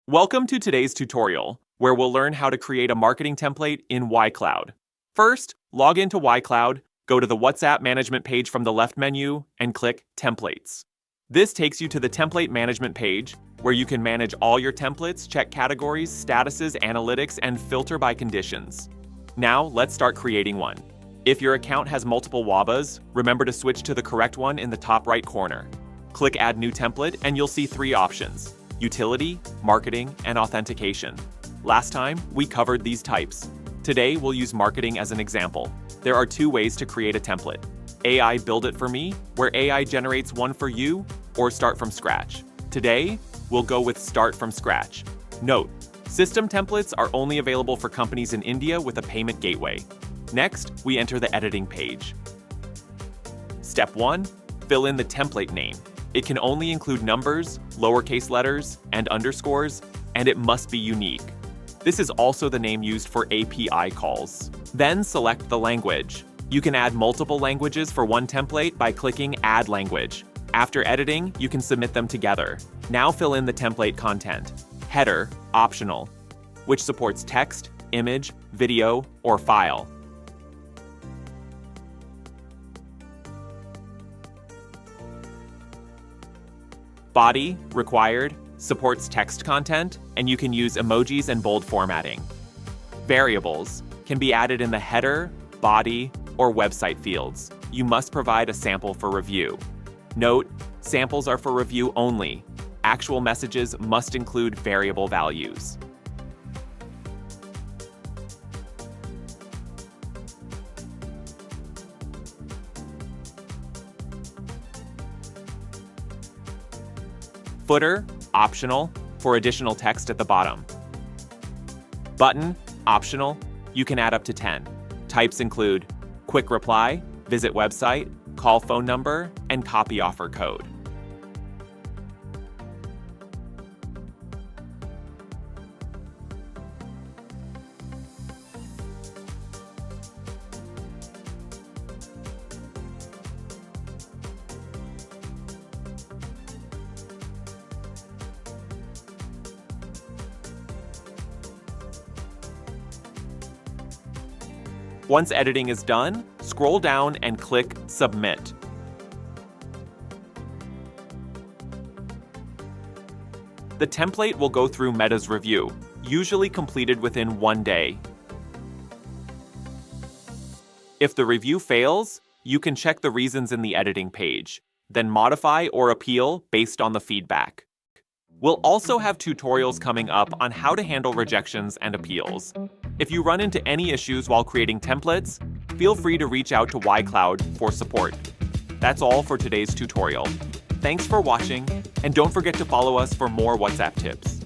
Welcome to today's tutorial, where we'll learn how to create a marketing template in YCloud. First, log into YCloud, go to the WhatsApp management page from the left menu, and click Templates. This takes you to the template management page, where you can manage all your templates, check categories, statuses, analytics, and filter by conditions. Now, let's start creating one. If your account has multiple WABAs, remember to switch to the correct one in the top right corner. Click Add New Template, and you'll see three options: Utility, Marketing, and Authentication. Last time, we covered these types. Today, we'll use Marketing as an example. There are two ways to create a template: AI Build It For Me, where AI generates one for you, or Start From Scratch. Today, we'll go with Start From Scratch. Note, system templates are only available for companies in India with a payment gateway. Next, we enter the editing page. Step 1. Fill in the template name. It can only include numbers, lowercase letters, and underscores, and it must be unique. This is also the name used for API calls. Then select the language. You can add multiple languages for one template by clicking Add Language. After editing, you can submit them together. Now fill in the template content. Header, optional, which supports text, image, video, or file. Body, required, supports text content, and you can use emojis and bold formatting. Variables can be added in the header, body, or website fields. You must provide a sample for review. Note, samples are for review only. Actual messages must include variable values. Footer, optional, for additional text at the bottom. Button, optional, you can add up to 10. Types include quick reply, visit website, call phone number, and copy offer code. Once editing is done, scroll down and click Submit. The template will go through Meta's review, usually completed within 1 day. If the review fails, you can check the reasons in the editing page, then modify or appeal based on the feedback. We'll also have tutorials coming up on how to handle rejections and appeals. If you run into any issues while creating templates, feel free to reach out to YCloud for support. That's all for today's tutorial. Thanks for watching, and don't forget to follow us for more WhatsApp tips.